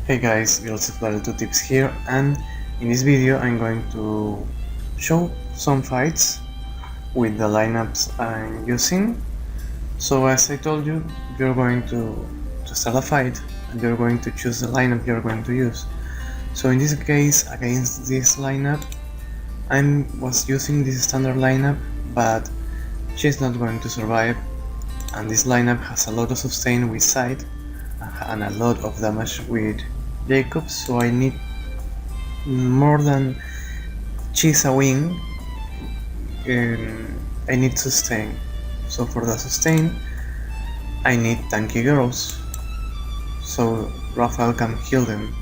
Hey guys, Girls of Battle 2 Tips here, and in this video I'm going to show some fights with the lineups I'm using. So as I told you, you're going to start a fight and you're going to choose the lineup you're going to use. So in this case, against this lineup, I was using this standard lineup, but she's not going to survive, and this lineup has a lot of sustain with side and a lot of damage with Jacob, so I need more than she's a wing. I need sustain. So for the sustain, I need tanky girls, so Raphael can heal them.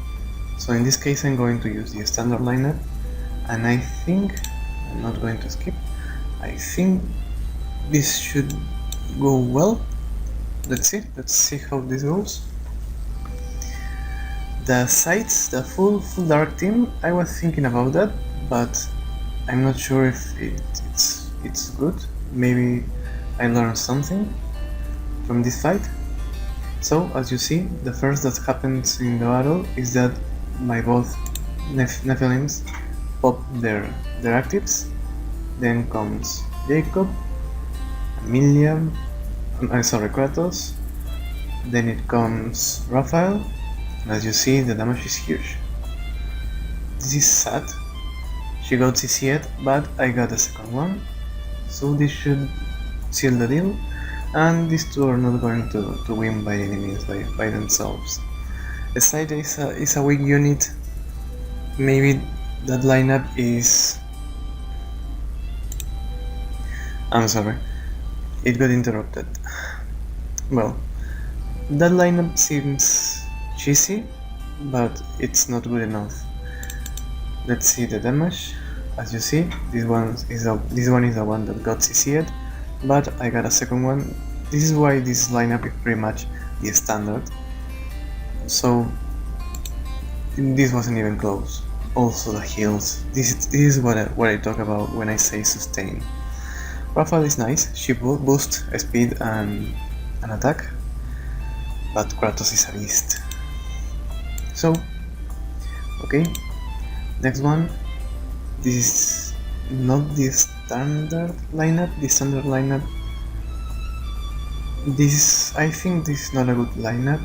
So in this case, I'm going to use the standard lineup, and I think I'm not going to skip. I think this should go well. Let's see how this goes. The sides, the full dark team, I was thinking about that, but I'm not sure if it's good. Maybe I learned something from this fight. So as you see, the first that happens in the battle is that my both Nephilims pop their actives. Then comes Jacob, Amelia, Kratos. Then it comes Raphael. As you see, the damage is huge. This is sad. She got CC'd, but I got a second one, so this should seal the deal, and these two are not going to win by any means by themselves. Aside is a weak unit. Maybe that lineup is... I'm sorry, it got interrupted. Well, that lineup seems cheesy, but it's not good enough. Let's see the damage. As you see, this one is the one that got CC'd, but I got a second one. This is why this lineup is pretty much the standard. So this wasn't even close. Also the heals. This is what I talk about when I say sustain. Raphael is nice. She boosts speed and attack, but Kratos is a beast. So, okay, next one. This is not the standard lineup. I think this is not a good lineup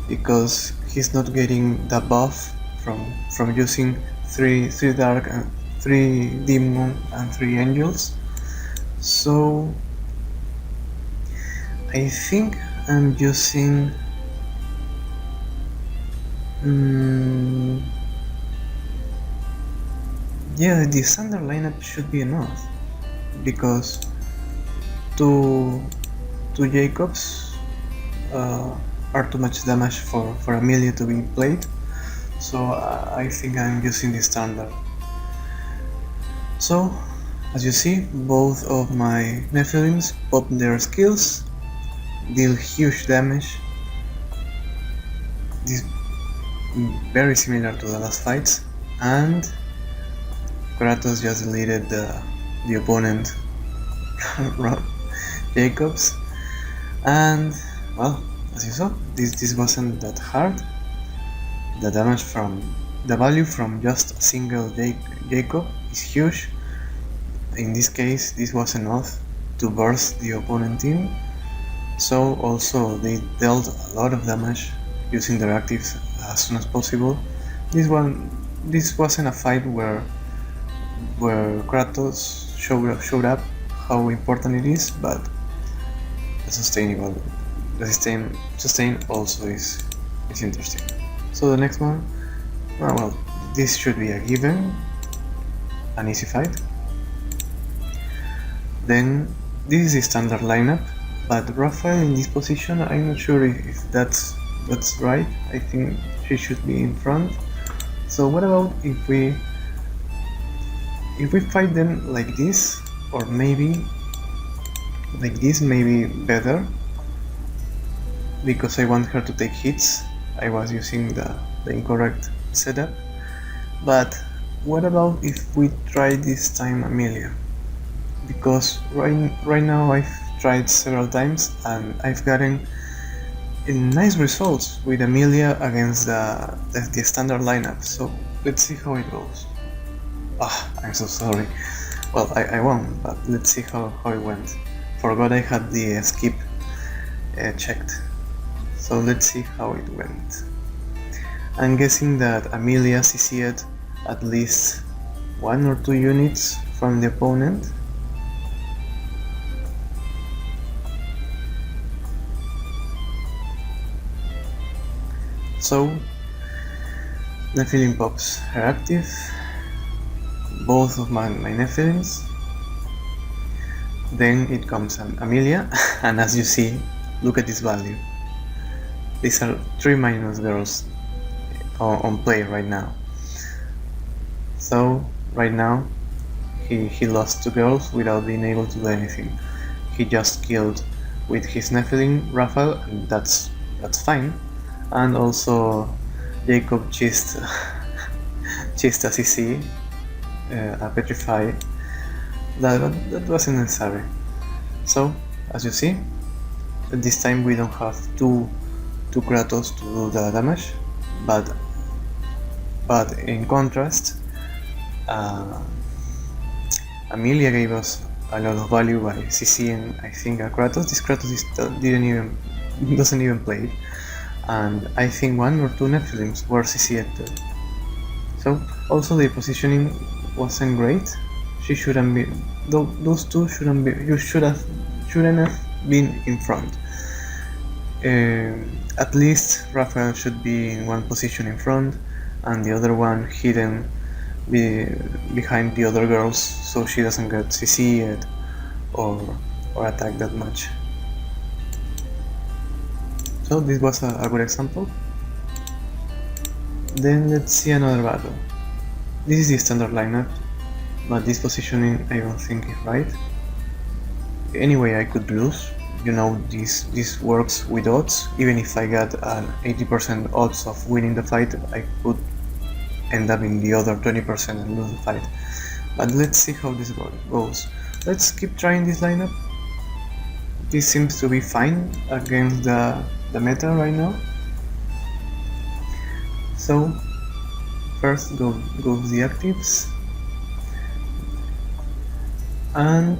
because he's not getting the buff from using three dark and 3 demon and 3 angels. So I think I'm using yeah, the standard lineup should be enough, because two Jacobs are too much damage for Amelia to be played, so I think I'm using the standard. So as you see, both of my Nephilims pop their skills, deal huge damage. This very similar to the last fights, and Kratos just deleted the opponent Jacobs, and well, as you saw, this wasn't that hard. The damage the value from just a single Jacob is huge. In this case, this was enough to burst the opponent team. So also they dealt a lot of damage using their actives as soon as possible. This wasn't a fight where Kratos showed up how important it is, but the sustain also is interesting. So the next one, well, this should be a given, an easy fight. Then this is the standard lineup, but Raphael in this position, I'm not sure if that's right. I think she should be in front. So what about if we fight them like this, or maybe like this, maybe better, because I want her to take hits. I was using the incorrect setup. But what about if we try this time Amelia? Because right now I've tried several times and I've gotten nice results with Amelia against the standard lineup, so let's see how it goes. I'm so sorry. Well, I won, but let's see how it went. Forgot I had the skip checked. So let's see how it went. I'm guessing that Amelia CC'd at least 1 or 2 units from the opponent. So Nephilim pops her active, both of my Nephilims. Then it comes Amelia, and as you see, look at this value. These are 3 minus girls on play right now. So right now he lost 2 girls without being able to do anything. He just killed with his Nephilim Raphael, and that's fine. And also Jacob chased a CC, a Petrify. That wasn't necessary. So as you see, at this time we don't have two Kratos to do the damage, but in contrast, Amelia gave us a lot of value by CCing, I think, a Kratos. This Kratos doesn't even play it, and I think 1 or 2 Nephilims were CC'd too. So also the positioning wasn't great. She shouldn't be. Those 2 shouldn't be. Shouldn't have been in front. At least Raphael should be in one position in front, and the other one hidden behind the other girls, so she doesn't get CC'd or attacked that much. So this was a good example. Then let's see another battle. This is the standard lineup, but this positioning I don't think is right. Anyway, I could lose. You know, this works with odds. Even if I got an 80% odds of winning the fight, I could end up in the other 20% and lose the fight. But let's see how this goes. Let's keep trying this lineup. This seems to be fine against the meta right now. So first goes the actives, and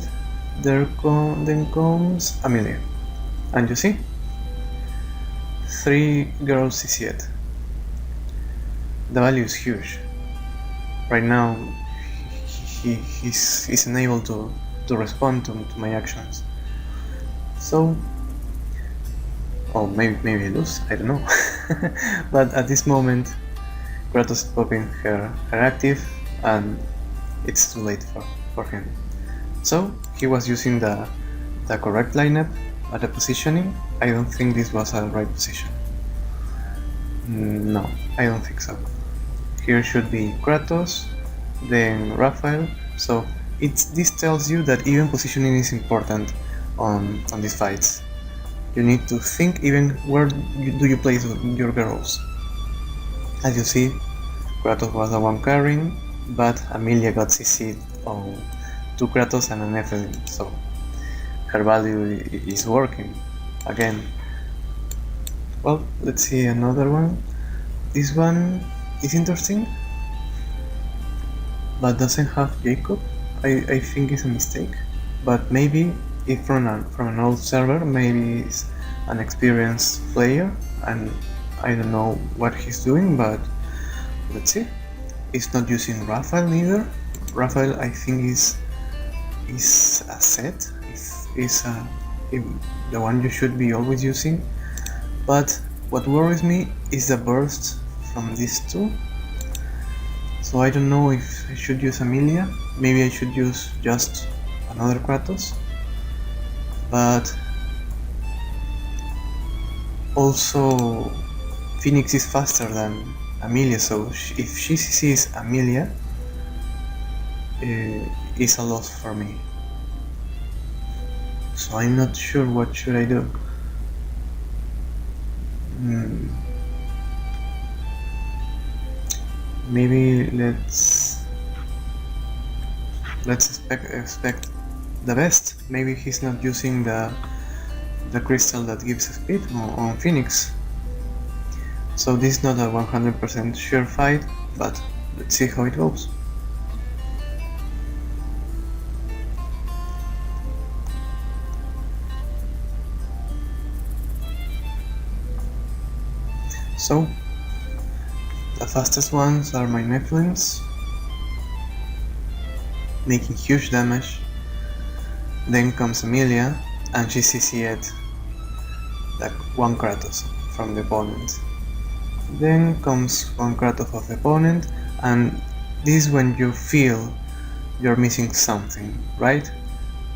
then comes Amelia, and you see 3 girls CC'd. The value is huge. Right now he's unable to respond to my actions. So, maybe I lose, I don't know. But at this moment Kratos is popping her active, and it's too late for him. So he was using the correct lineup, but the positioning, I don't think this was a right position. No, I don't think so. Here should be Kratos, then Raphael. So this tells you that even positioning is important on these fights. You need to think even where do you place your girls. As you see, Kratos was the one carrying, but Amelia got CC'd on 2 Kratos and a Nephilim, so her value is working again. Well, let's see another one. This one is interesting, but doesn't have Jacob. I think it's a mistake, but maybe if from an old server, maybe it's an experienced player, and I don't know what he's doing, but let's see. It's not using Raphael either. Raphael, I think, is a set. Is the one you should be always using. But what worries me is the burst from these 2. So I don't know if I should use Amelia. Maybe I should use just another Kratos. But also Phoenix is faster than Amelia, so if she sees Amelia, it's a loss for me. So I'm not sure what should I do. Maybe let's expect the best. Maybe he's not using the the crystal that gives speed on Phoenix. So this is not a 100% sure fight, but let's see how it goes. So, the fastest ones are my Nephilim, making huge damage. Then comes Emilia, and she CC'd like one Kratos from the opponent. Then comes one Kratos of the opponent, and this is when you feel you're missing something, right?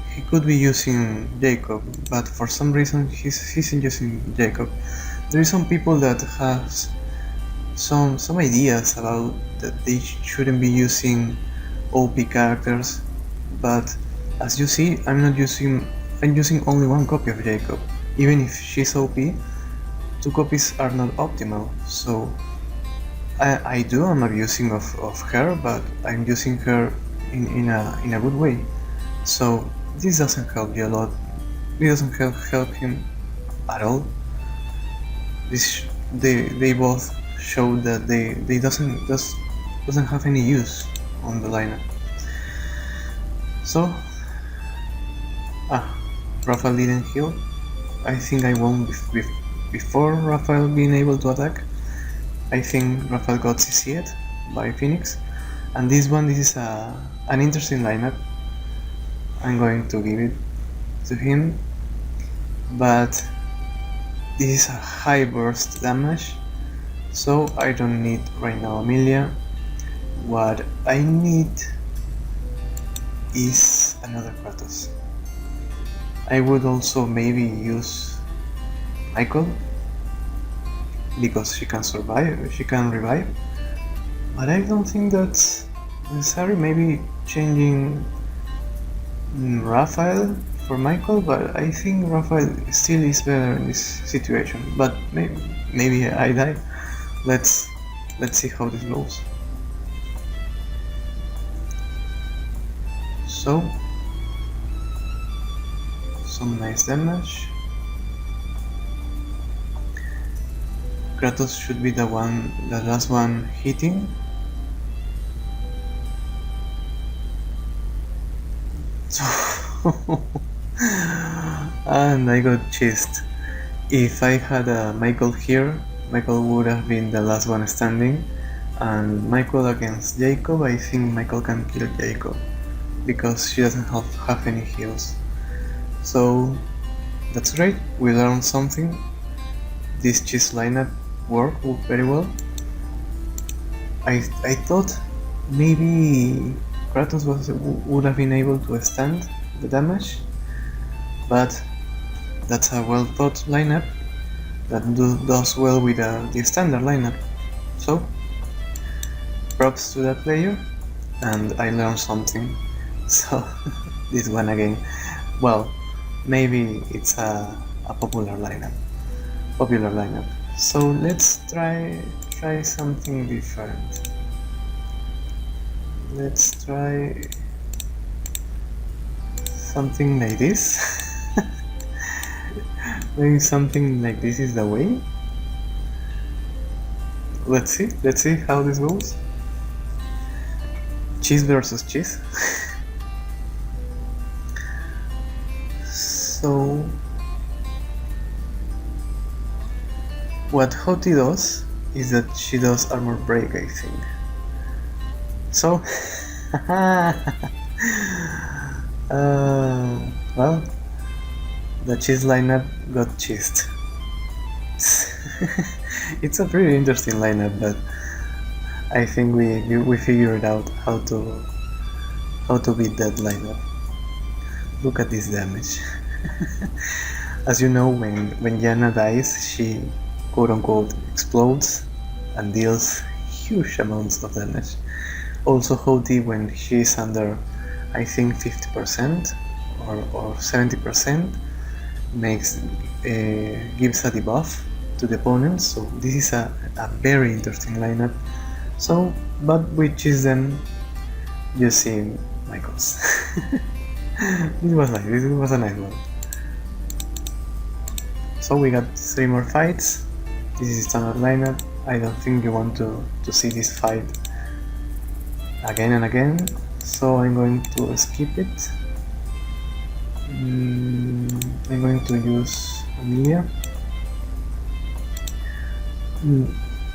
He could be using Jacob, but for some reason he's isn't using Jacob. There is some people that have some ideas about that they shouldn't be using OP characters, but as you see, I'm using only one copy of Jacob. Even if she's OP, 2 copies are not optimal, so I'm abusing of her, but I'm using her in a good way. So this doesn't help you a lot. It doesn't help him at all. They both show that they doesn't have any use on the lineup. So Raphael didn't heal. I think I won before Raphael being able to attack. I think Raphael got CC'd by Phoenix, and this is an interesting lineup. I'm going to give it to him, but this is a high burst damage, so I don't need right now Emilia. What I need is another Kratos. I would also maybe use Michael, because she can revive, but I don't think that's necessary. Maybe changing Raphael for Michael, but I think Raphael still is better in this situation. But maybe I die. Let's see how this goes. So, some nice damage. Kratos should be the last one hitting. And I got chased. If I had a Michael here, Michael would have been the last one standing, and Michael against Jacob, I think Michael can kill Jacob because she doesn't have any heals. So that's great, we learned something. This cheese lineup worked very well. I thought maybe Kratos would have been able to withstand the damage, but that's a well thought lineup that does well with the standard lineup. So props to that player, and I learned something. So this one again, well, maybe it's a popular lineup. So let's try something different. Let's try something like this. Maybe something like this is the way. Let's see how this goes. Cheese versus cheese. So what Hoti does is that she does armor break, I think. So well, the cheese lineup got cheesed. It's a pretty interesting lineup, but I think we figured out how to beat that lineup. Look at this damage. As you know, when Yana dies, she quote-unquote explodes and deals huge amounts of damage. Also Hoti, when she is under, I think 50% or 70%, gives a debuff to the opponent. So this is a very interesting lineup. So, but which is then using Michaels. This was a nice one. So we got 3 more fights. This is standard lineup. I don't think you want to see this fight again and again, so I'm going to skip it. I'm going to use Amelia.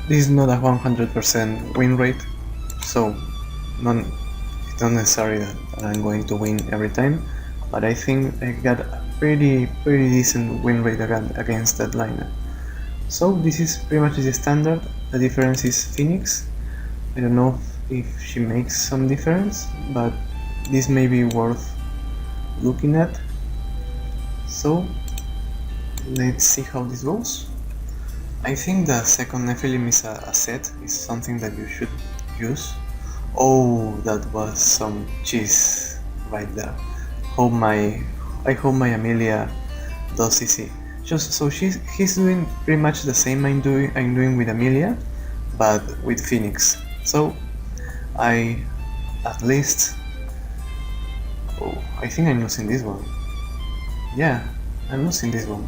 This is not a 100% win rate, so it's not necessary that I'm going to win every time, but I think I got a pretty decent win rate against that lineup. So this is pretty much the standard. The difference is Phoenix. I don't know if she makes some difference, but this may be worth looking at. So let's see how this goes. I think the second Nephilim is a set, is something that you should use. Oh, that was some cheese right there. I hope my Amelia does CC. So he's doing pretty much the same I'm doing with Amelia, but with Phoenix. So I think I'm losing this one. Yeah, I'm losing this one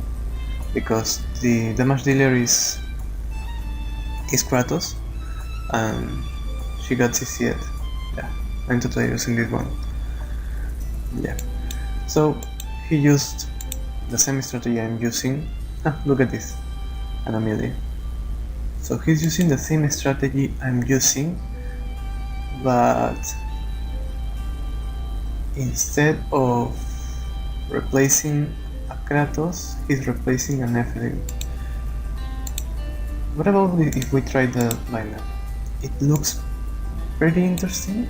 because the damage dealer is Kratos and she got CC'd. Yeah, I'm totally losing this one. Yeah, so he used the same strategy I'm using. Look at this, an Amelia. So he's using the same strategy I'm using, but instead of replacing a Kratos, he's replacing a Nephilim. What about if we try the lineup? It looks pretty interesting.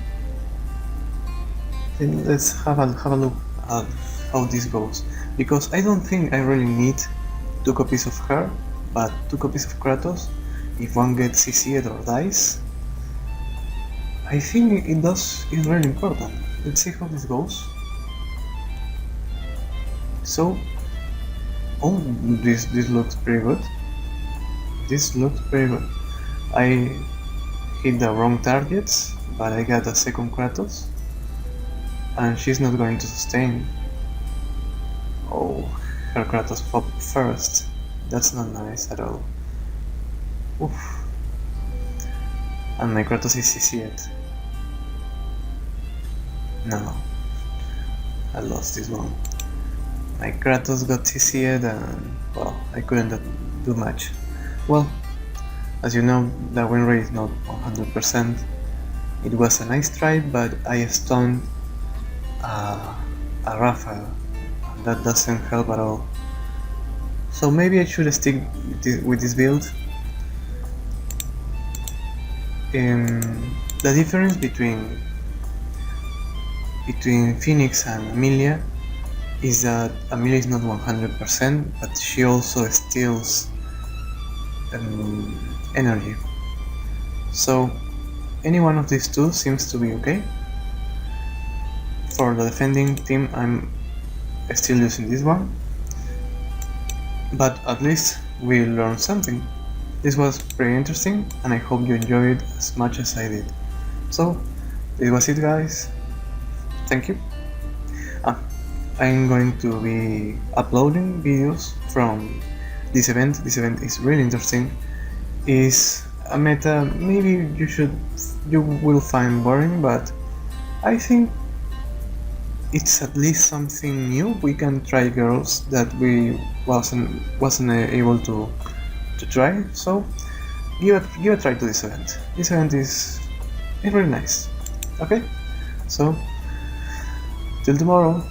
Then let's have a look at how this goes, because I don't think I really need 2 copies of her, but 2 copies of Kratos. If one gets CC'd or dies, I think it's really important. Let's see how this goes. So, oh, this looks pretty good. This looks pretty good. I hit the wrong targets, but I got a second Kratos, and she's not going to sustain. Oh, her Kratos popped first. That's not nice at all. Oof. And my Kratos is CC'd. No, I lost this one. My Kratos got CC'd and, well, I couldn't do much. Well, as you know, the win rate is not 100%. It was a nice try, but I stunned a Raphael. That doesn't help at all. So maybe I should stick with this build. The difference between Phoenix and Amelia is that Amelia is not 100%, but she also steals energy. So any one of these two seems to be okay. For the defending team, I'm still using this one, but at least we learned something. This was pretty interesting, and I hope you enjoyed it as much as I did. So this was it, guys. Thank you. I'm going to be uploading videos from this event. This event is really interesting. It's a meta maybe you will find boring, but I think it's at least something new. We can try girls that we wasn't able to try. So give a try to this event. This event is really nice. Okay, so till tomorrow.